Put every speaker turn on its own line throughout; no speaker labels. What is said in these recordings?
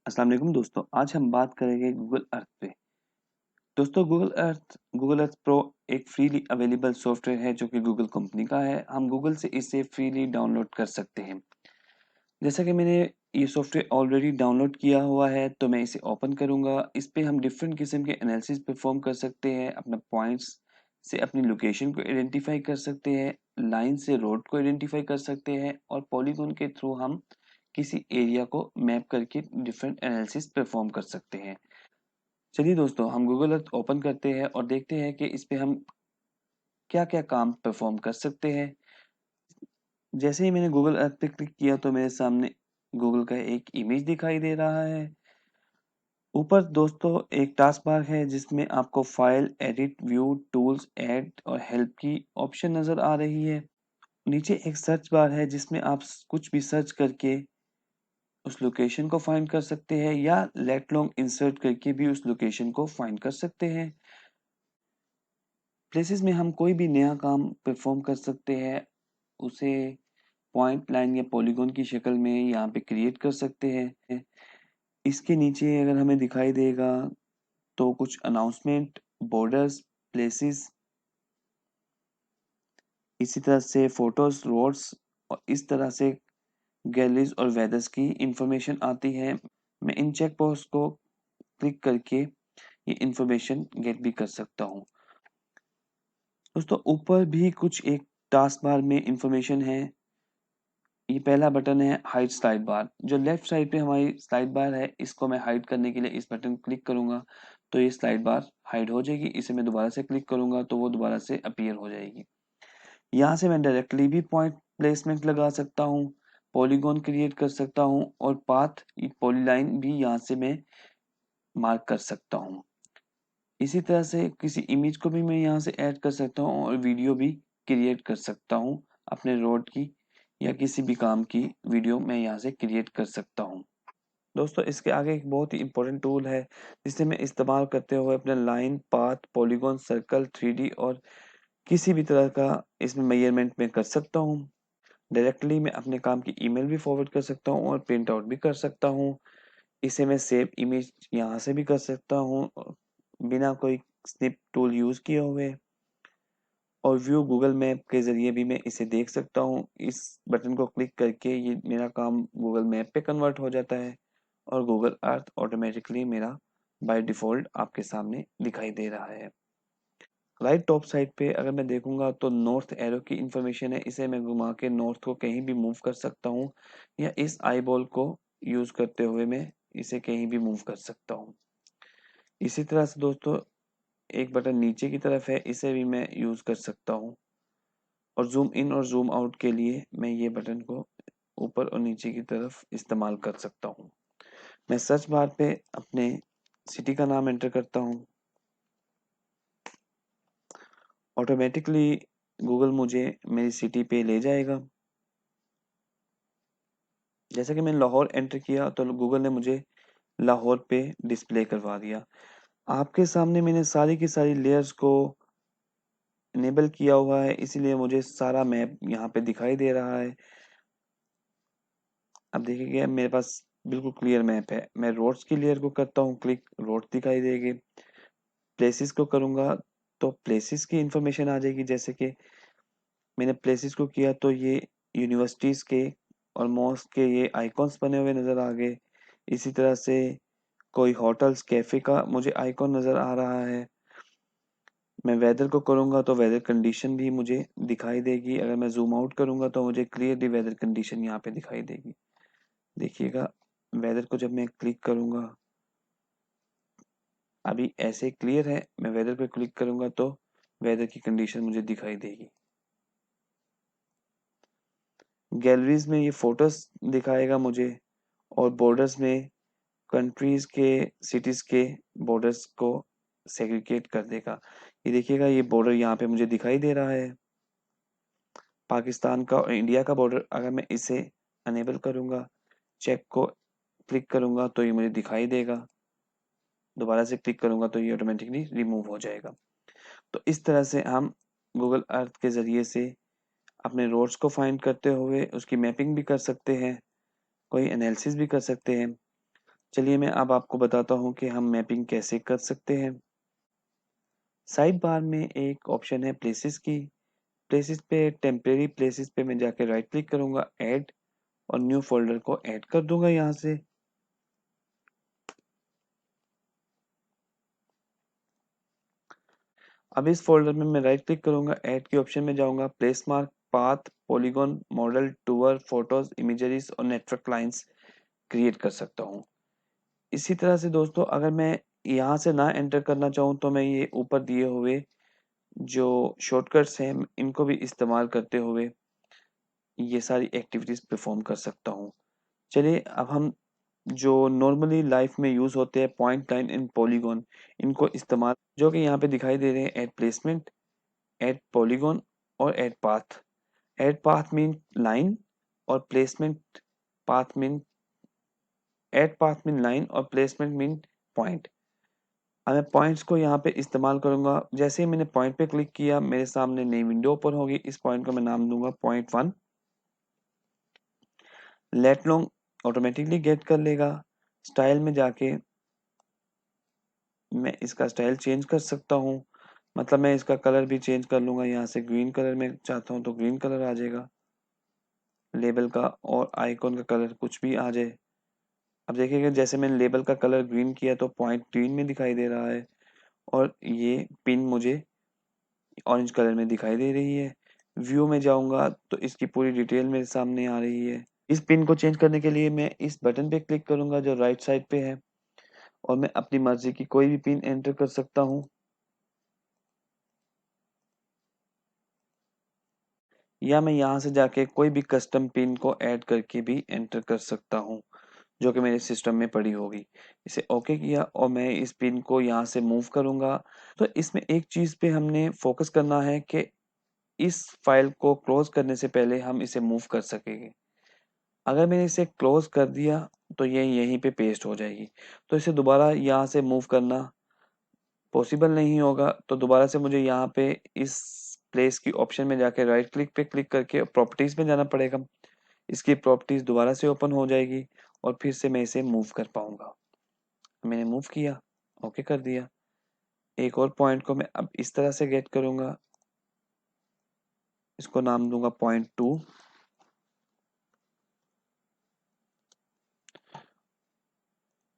अस्सलाम वालेकुम दोस्तों, आज हम बात करेंगे गूगल अर्थ पे। दोस्तों गूगल अर्थ प्रो एक फ्रीली अवेलेबल सॉफ्टवेयर है जो कि गूगल कंपनी का है। हम गूगल से इसे फ्रीली डाउनलोड कर सकते हैं। जैसा कि मैंने ये सॉफ्टवेयर ऑलरेडी डाउनलोड किया हुआ है तो मैं इसे ओपन करूंगा। इस पे हम डिफरेंट किस्म के एनालिसिस परफॉर्म कर सकते हैं, अपना पॉइंट्स से अपनी लोकेशन को आइडेंटिफाई कर सकते हैं, लाइन से रोड को आइडेंटिफाई कर सकते हैं और पॉलीगॉन के थ्रू हम किसी एरिया को मैप करके डिफरेंट एनालिसिस परफॉर्म कर सकते हैं। चलिए दोस्तों, हम गूगल अर्थ ओपन करते हैं और देखते हैं कि इस पे हम क्या-क्या काम परफॉर्म कर सकते हैं। जैसे ही मैंने गूगल अर्थ पे क्लिक किया तो मेरे सामने गूगल का एक इमेज दिखाई दे रहा है। ऊपर दोस्तों एक टास्क बार है जिसमें आपको file, edit, view, tools, add और हेल्प की ऑप्शन नज़र आ रही है। नीचे एक सर्च बार है जिसमें आप कुछ भी सर्च करके उस लोकेशन को फाइंड कर सकते हैं या लेट लॉन्ग इंसर्ट करके भी उस लोकेशन को फाइंड कर सकते हैं। प्लेसेस में हम कोई भी नया काम परफॉर्म कर सकते हैं, उसे पॉइंट, लाइन या पॉलीगॉन की शक्ल में यहाँ पे क्रिएट कर सकते हैं। इसके नीचे अगर हमें दिखाई देगा तो कुछ अनाउंसमेंट, बॉर्डर्स, प्लेसेस, इसी तरह से फोटोज, रोड्स और इस तरह से गैलरीज और वेदर्स की इंफॉर्मेशन आती है। मैं इन चेक बॉक्स को क्लिक करके ये इंफॉर्मेशन गेट भी कर सकता हूँ। दोस्तों ऊपर भी कुछ एक टास्क बार में इंफॉर्मेशन है। ये पहला बटन है हाइड स्लाइड बार। जो लेफ्ट साइड पे हमारी स्लाइड बार है, इसको मैं हाइड करने के लिए इस बटन क्लिक करूंगा तो ये स्लाइड बार हाइड हो जाएगी। इसे मैं दोबारा से क्लिक करूंगा तो वो दोबारा से अपीयर हो जाएगी। यहाँ से मैं डायरेक्टली भी पॉइंट प्लेसमेंट लगा सकता हूँ, पॉलीगॉन क्रिएट कर सकता हूँ और पाथ पॉलीलाइन भी यहाँ से मैं मार्क कर सकता हूँ। इसी तरह से किसी इमेज को भी मैं यहाँ से ऐड कर सकता हूँ और वीडियो भी क्रिएट कर सकता हूँ। अपने रोड की या किसी भी काम की वीडियो मैं यहाँ से क्रिएट कर सकता हूँ। दोस्तों इसके आगे एक बहुत ही इंपॉर्टेंट टूल है जिसे मैं इस्तेमाल करते हुए अपने line, path, polygon, circle, 3D और किसी भी तरह का इसमें मेजरमेंट में कर सकता हूँ। डायरेक्टली मैं अपने काम की ईमेल भी फॉरवर्ड कर सकता हूँ और प्रिंट आउट भी कर सकता हूँ। इसे मैं सेव इमेज यहाँ से भी कर सकता हूँ बिना कोई स्निप टूल यूज़ किए हुए। और व्यू गूगल मैप के ज़रिए भी मैं इसे देख सकता हूँ। इस बटन को क्लिक करके ये मेरा काम गूगल मैप पे कन्वर्ट हो जाता है और गूगल अर्थ ऑटोमेटिकली मेरा बाय डिफ़ॉल्ट आपके सामने दिखाई दे रहा है। राइट टॉप साइड पे अगर मैं देखूँगा तो नॉर्थ एरो की इन्फॉर्मेशन है, इसे मैं घुमा के नॉर्थ को कहीं भी मूव कर सकता हूँ या इस आई बॉल को यूज़ करते हुए मैं इसे कहीं भी मूव कर सकता हूँ। इसी तरह से दोस्तों एक बटन नीचे की तरफ है, इसे भी मैं यूज़ कर सकता हूँ और ज़ूम इन और ज़ूम आउट के लिए मैं ये बटन को ऊपर और नीचे की तरफ इस्तेमाल कर सकता हूँ। मैं सर्च बार पे अपने सिटी का नाम एंटर करता हूँ। ऑटोमेटिकली गूगल मुझे मेरी सिटी पे ले जाएगा। जैसा कि मैंने लाहौर एंटर किया तो गूगल ने मुझे लाहौर पे डिस्प्ले करवा दिया। आपके सामने मैंने सारी की सारी लेयर्स को इनेबल किया हुआ है, इसीलिए मुझे सारा मैप यहाँ पे दिखाई दे रहा है। अब देखिए मेरे पास बिल्कुल क्लियर मैप है। मैं रोड्स की लेयर को करता हूँ क्लिक, रोड दिखाई देगी। प्लेसेस को करूँगा तो प्लेसेस की इंफॉर्मेशन आ जाएगी। जैसे कि मैंने प्लेसेस को किया तो ये यूनिवर्सिटीज़ के और मॉस्क के ये आइकॉन्स बने हुए नज़र आ गए। इसी तरह से कोई होटल्स, कैफ़े का मुझे आइकॉन नज़र आ रहा है। मैं वेदर को करूँगा तो वेदर कंडीशन भी मुझे दिखाई देगी। अगर मैं ज़ूम आउट करूँगा तो मुझे क्लियरली वेदर कंडीशन यहाँ पे दिखाई देगी। देखिएगा वेदर को जब मैं क्लिक करूँगा, अभी ऐसे क्लियर है। मैं वेदर पे क्लिक करूँगा तो वेदर की कंडीशन मुझे दिखाई देगी। गैलरीज़ में ये फ़ोटोज़ दिखाएगा मुझे और बॉर्डर्स में कंट्रीज़ के, सिटीज़ के बॉर्डर्स को सेग्रीगेट कर देगा। ये देखिएगा ये बॉर्डर यहाँ पे मुझे दिखाई दे रहा है। पाकिस्तान का और इंडिया का बॉर्डर। अगर मैं इसे अनेबल करूँगा, चेक को क्लिक करूँगा तो ये मुझे दिखाई देगा। दोबारा से क्लिक करूँगा तो ये ऑटोमेटिकली रिमूव हो जाएगा। तो इस तरह से हम गूगल अर्थ के ज़रिए से अपने रोड्स को फाइंड करते हुए उसकी मैपिंग भी कर सकते हैं, कोई एनालिसिस भी कर सकते हैं। चलिए मैं अब आपको बताता हूँ कि हम मैपिंग कैसे कर सकते हैं। साइड बार में एक ऑप्शन है प्लेसेस की। प्लेसेस पे टेम्परेरी प्लेसेस पे मैं जाके राइट क्लिक करूँगा, ऐड, और न्यू फ़ोल्डर को ऐड कर दूँगा यहाँ से। अब इस फ़ोल्डर में मैं राइट क्लिक करूँगा, ऐड के ऑप्शन में जाऊँगा, place mark, path, polygon, model, tour, photos, images और नेटवर्क लाइन्स क्रिएट कर सकता हूँ। इसी तरह से दोस्तों अगर मैं यहाँ से ना एंटर करना चाहूँ तो मैं ये ऊपर दिए हुए जो शॉर्टकट्स हैं इनको भी इस्तेमाल करते हुए ये सारी एक्टिविटीज़ परफॉर्म कर सकता हूँ। चलिए अब हम जो नॉर्मली लाइफ में यूज़ होते हैं पॉइंट, लाइन एंड पॉलीगॉन, इनको इस्तेमाल जो कि यहाँ पे दिखाई दे रहे हैं, ऐड प्लेसमेंट, ऐड पॉलीगॉन और add path. Add path mean line और placement path mean add path mean line और प्लेसमेंट मीन पॉइंट। अब मैं पॉइंट्स को यहाँ पे इस्तेमाल करूँगा। जैसे ही मैंने पॉइंट पे क्लिक किया मेरे सामने नई विंडो ओपन होगी। इस पॉइंट को मैं नाम दूंगा point 1। Lat long automatically get कर लेगा। स्टाइल में जाके मैं इसका स्टाइल चेंज कर सकता हूँ। मतलब मैं इसका कलर भी चेंज कर लूँगा। यहाँ से ग्रीन कलर में चाहता हूँ तो ग्रीन कलर आ जाएगा लेबल का, और आइकॉन का कलर कुछ भी आ जाए। अब देखिएगा जैसे मैंने लेबल का कलर ग्रीन किया तो पॉइंट ग्रीन में दिखाई दे रहा है, और ये पिन मुझे ऑरेंज कलर में दिखाई दे रही है। व्यू में जाऊँगा तो इसकी पूरी डिटेल मेरे सामने आ रही है। इस पिन को चेंज करने के लिए मैं इस बटन पे क्लिक करूँगा जो राइट साइड पे है, और मैं अपनी मर्ज़ी की कोई भी पिन एंटर कर सकता हूँ। या मैं यहाँ से जाके कोई भी कस्टम पिन को ऐड करके भी एंटर कर सकता हूँ, जो कि मेरे सिस्टम में पड़ी होगी। इसे ओके किया और मैं इस पिन को यहाँ से मूव करूँगा। तो इसमें एक चीज़ पे हमने फ़ोकस करना है कि इस फ़ाइल को क्लोज़ करने से पहले हम इसे मूव कर सकेंगे। अगर मैंने इसे क्लोज़ कर दिया तो ये यहीं पे पेस्ट हो जाएगी। तो इसे दोबारा यहाँ से मूव करना पॉसिबल नहीं होगा। तो दोबारा से मुझे यहाँ पे इस प्लेस की ऑप्शन में जाके राइट क्लिक पे क्लिक करके प्रॉपर्टीज़ में जाना पड़ेगा। इसकी प्रॉपर्टीज़ दोबारा से ओपन हो जाएगी और फिर से मैं इसे मूव कर पाऊँगा। मैंने मूव किया, ओके कर दिया। एक और पॉइंट को मैं अब इस तरह से गेट करूँगा। इसको नाम दूँगा पॉइंट 2।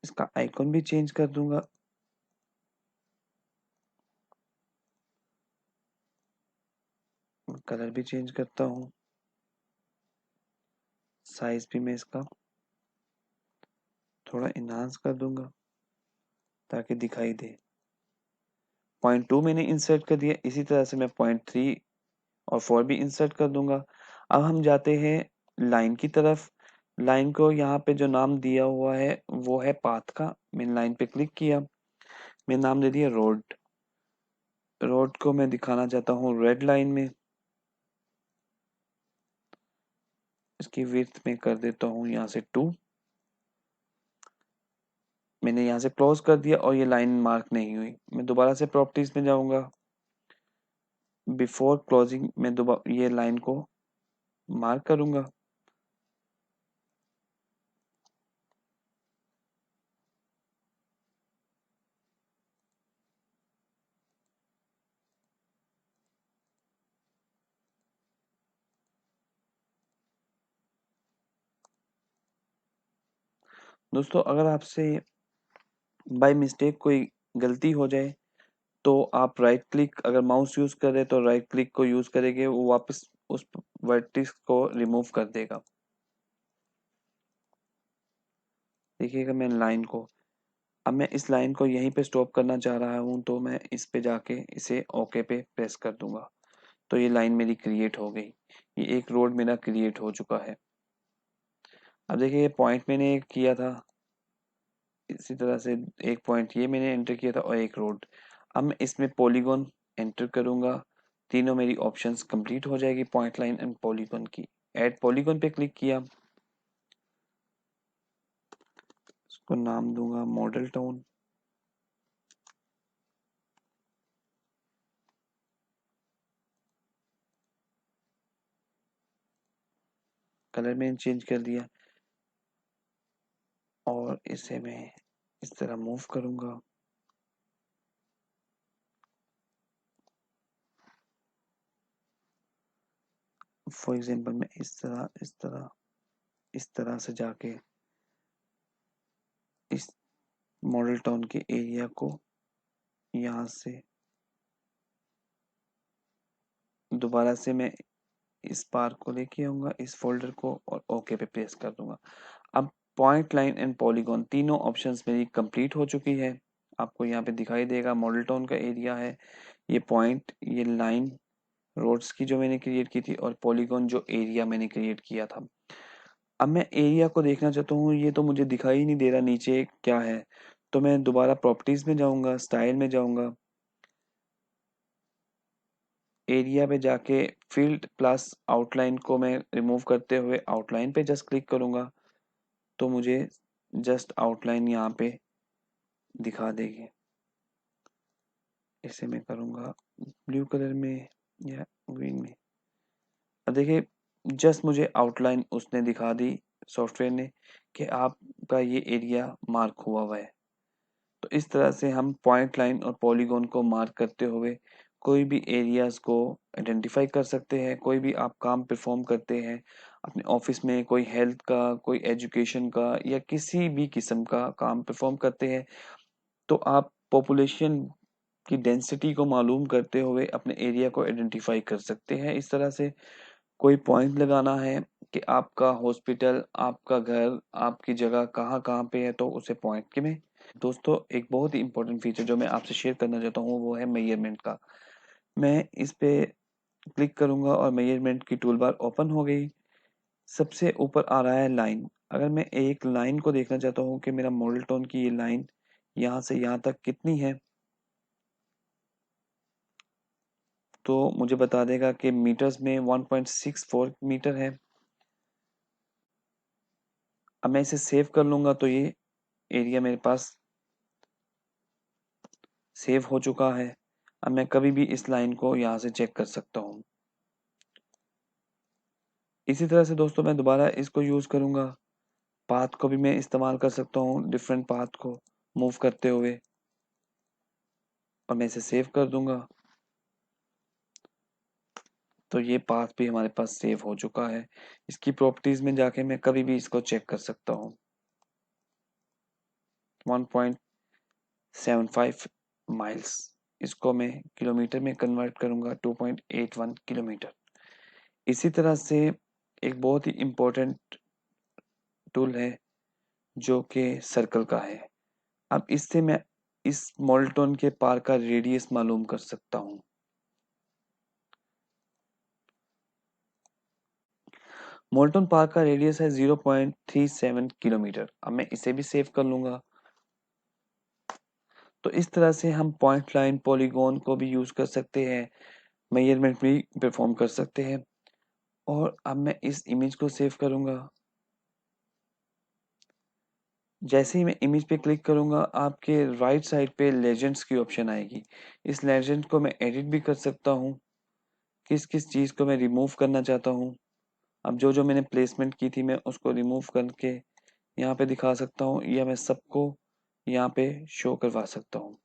इसका आइकॉन भी चेंज कर दूँगा। कलर भी चेंज करता हूँ। साइज़ भी मैं इसका थोड़ा एनहांस कर दूँगा ताकि दिखाई दे। पॉइंट 2 मैंने इंसर्ट कर दिया। इसी तरह से मैं पॉइंट 3 और 4 भी इंसर्ट कर दूँगा। अब हम जाते हैं लाइन की तरफ। लाइन को यहाँ पे जो नाम दिया हुआ है वो है पाथ का। मैंने लाइन पे क्लिक किया। मैंने नाम दे दिया रोड। रोड को मैं दिखाना चाहता हूँ रेड लाइन में। इसकी विड्थ में कर देता हूँ यहाँ से 2। मैंने यहाँ से क्लोज कर दिया और ये लाइन मार्क नहीं हुई। मैं दोबारा से प्रॉपर्टीज में जाऊँगा। बिफोर क्लोजिंग मैं दोबारा ये लाइन को मार्क करूँगा। दोस्तों अगर आपसे बाय मिस्टेक कोई गलती हो जाए तो आप राइट क्लिक, अगर माउस यूज़ कर रहे हैं तो राइट क्लिक को यूज़ करेंगे, वो वापस उस वर्टेक्स को रिमूव कर देगा। देखिएगा मैं लाइन को, अब मैं इस लाइन को यहीं पे स्टॉप करना चाह रहा हूँ तो मैं इस पे जाके इसे ओके पे प्रेस कर दूंगा। तो ये लाइन मेरी क्रिएट हो गई। ये एक रोड मेरा क्रिएट हो चुका है। अब देखिए ये पॉइंट मैंने किया था, इसी तरह से एक पॉइंट ये मैंने एंटर किया था और एक रोड। अब मैं इसमें पॉलीगॉन एंटर करूंगा। तीनों मेरी ऑप्शंस कंप्लीट हो जाएगी पॉइंट, लाइन एंड पॉलीगॉन की। ऐड पॉलीगॉन पे क्लिक किया। इसको नाम दूंगा मॉडल टाउन। कलर मैंने चेंज कर दिया और और इसे मैं इस तरह मूव करूंगा। फॉर एग्जांपल मैं इस तरह से जाके इस मॉडल टाउन के एरिया को यहाँ से दोबारा से मैं इस पार को लेके आऊंगा, इस फोल्डर को, और ओके पे प्रेस कर दूंगा। अब पॉइंट, लाइन एंड पॉलीगॉन तीनों ऑप्शंस मेरी कंप्लीट हो चुकी है। आपको यहाँ पे दिखाई देगा मॉडल टाउन का एरिया है, ये पॉइंट, ये लाइन रोड्स की जो मैंने क्रिएट की थी, और पॉलीगॉन जो एरिया मैंने क्रिएट किया था। अब मैं एरिया को देखना चाहता हूँ, ये तो मुझे दिखाई ही नहीं दे रहा नीचे क्या है। तो मैं दोबारा प्रॉपर्टीज में जाऊंगा, स्टाइल में जाऊंगा, एरिया पे जाके फील्ड प्लस आउटलाइन को मैं रिमूव करते हुए आउटलाइन पे जस्ट क्लिक करूंगा, तो मुझे जस्ट आउटलाइन यहाँ पे दिखा देगी। इसे मैं करूंगा ब्लू कलर में या ग्रीन में। अब देखिए जस्ट मुझे आउटलाइन उसने दिखा दी, सॉफ्टवेयर ने, कि आपका ये एरिया मार्क हुआ है। तो इस तरह से हम पॉइंट, लाइन और पॉलीगॉन को मार्क करते हुए कोई भी एरियाज को आइडेंटिफाई कर सकते हैं। कोई भी आप काम परफॉर्म करते हैं अपने ऑफिस में, कोई हेल्थ का, कोई एजुकेशन का, या किसी भी किस्म का काम परफॉर्म करते हैं, तो आप पॉपुलेशन की डेंसिटी को मालूम करते हुए अपने एरिया को आइडेंटिफाई कर सकते हैं। इस तरह से कोई पॉइंट लगाना है कि आपका हॉस्पिटल, आपका घर, आपकी जगह कहाँ कहाँ पे है, तो उसे पॉइंट के में। दोस्तों एक बहुत ही इंपॉर्टेंट फीचर जो मैं आपसे शेयर करना चाहता हूँ वो है मेजरमेंट का। मैं इस पे क्लिक करूंगा और मेजरमेंट की टूल बार ओपन हो गई। सबसे ऊपर आ रहा है लाइन। अगर मैं एक लाइन को देखना चाहता हूँ कि मेरा मॉडल टाउन की ये लाइन यहाँ से यहाँ तक कितनी है, तो मुझे बता देगा कि मीटर्स में 1.64 मीटर है। अब मैं इसे सेव कर लूंगा तो ये एरिया मेरे पास सेव हो चुका है। अब मैं कभी भी इस लाइन को यहाँ से चेक कर सकता हूँ। इसी तरह से दोस्तों मैं दोबारा इसको यूज करूंगा। पाथ को भी मैं इस्तेमाल कर सकता हूँ, डिफरेंट पाथ को मूव करते हुए, और मैं इसे सेव कर दूंगा। तो ये पाथ भी हमारे पास सेव हो चुका है। इसकी प्रॉपर्टीज में जाके मैं कभी भी इसको चेक कर सकता हूँ। 1.75 माइल्स, इसको मैं किलोमीटर में कन्वर्ट करूंगा, 2.81 किलोमीटर। इसी तरह से एक बहुत ही इम्पोर्टेंट टूल है जो कि सर्कल का है। अब इससे मैं इस मोल्टोन के पार का रेडियस मालूम कर सकता हूँ। मोल्टन पार्क का रेडियस है 0.37 किलोमीटर। अब मैं इसे भी सेव कर लूंगा। तो इस तरह से हम पॉइंट, लाइन, पॉलीगॉन को भी यूज कर सकते हैं, मेजरमेंट भी परफॉर्म कर सकते हैं। और अब मैं इस इमेज को सेव करूंगा। जैसे ही मैं इमेज पे क्लिक करूंगा आपके राइट साइड पे लेजेंड्स की ऑप्शन आएगी। इस लेजेंड को मैं एडिट भी कर सकता हूँ, किस किस चीज़ को मैं रिमूव करना चाहता हूँ। अब जो जो मैंने प्लेसमेंट की थी मैं उसको रिमूव करके यहाँ पे दिखा सकता हूँ, या मैं सबको यहाँ पे शो करवा सकता हूँ।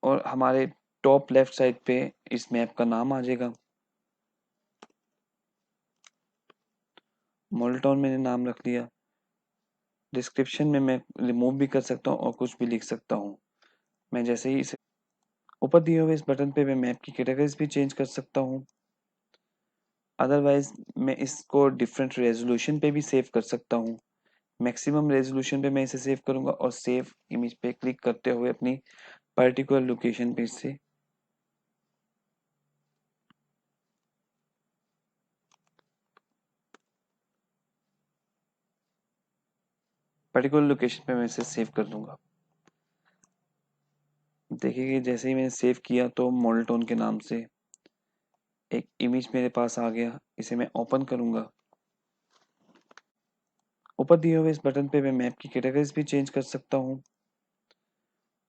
और हमारे टॉप लेफ्ट साइड पे इस मैप का नाम आ जाएगा। मॉडल टाउन मैंने नाम रख लिया। डिस्क्रिप्शन में मैं रिमूव भी कर सकता हूँ और कुछ भी लिख सकता हूँ। मैं जैसे ही इसे ऊपर दिए हुए इस बटन पे मैं मैप की कैटेगरीज भी चेंज कर सकता हूँ। अदरवाइज मैं इसको डिफरेंट रेजोल्यूशन पे भी सेव कर सकता हूँ। मैक्सिमम रेजोल्यूशन पे मैं इसे सेव करूंगा और सेव इमेज पे क्लिक करते हुए अपनी पर्टिकुलर लोकेशन पे इसे पर्टिकुलर लोकेशन पे मैं इसे सेव कर दूंगा। देखिए कि जैसे ही मैंने सेव किया तो मॉडल टाउन के नाम से एक इमेज मेरे पास आ गया। इसे मैं ओपन करूंगा। ऊपर दिए हुए इस बटन पे मैं मैप की कैटेगरीज भी चेंज कर सकता हूँ।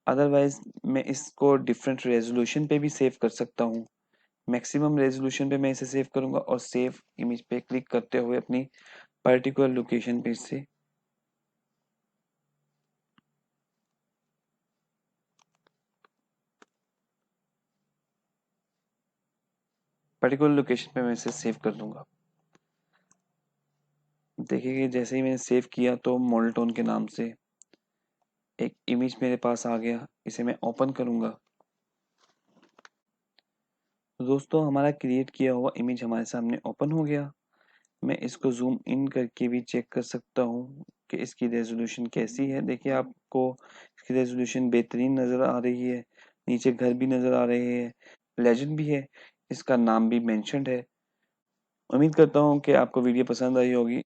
अदरवाइज मैं इसको डिफरेंट रेजोल्यूशन पे भी सेव कर सकता हूँ। मैक्सिमम रेजोल्यूशन पे मैं इसे सेव करूंगा और सेव इमेज पे क्लिक करते हुए अपनी पर्टिकुलर लोकेशन पे इसे मैं इसे सेव कर दूंगा। देखिए कि जैसे ही मैंने सेव किया तो मोनोटोन के नाम से एक इमेज मेरे पास आ गया। इसे मैं ओपन करूंगा। तो दोस्तों हमारा क्रिएट किया हुआ इमेज हमारे सामने ओपन हो गया। मैं इसको जूम इन करके भी चेक कर सकता हूँ कि इसकी रेजोल्यूशन कैसी है। देखिए आपको इसकी रेजोल्यूशन बेहतरीन नज़र आ रही है। नीचे घर भी नज़र आ रहे हैं, लेजेंड भी है, इसका नाम भी मेंशन्ड है। उम्मीद करता हूँ कि आपको वीडियो पसंद आई होगी।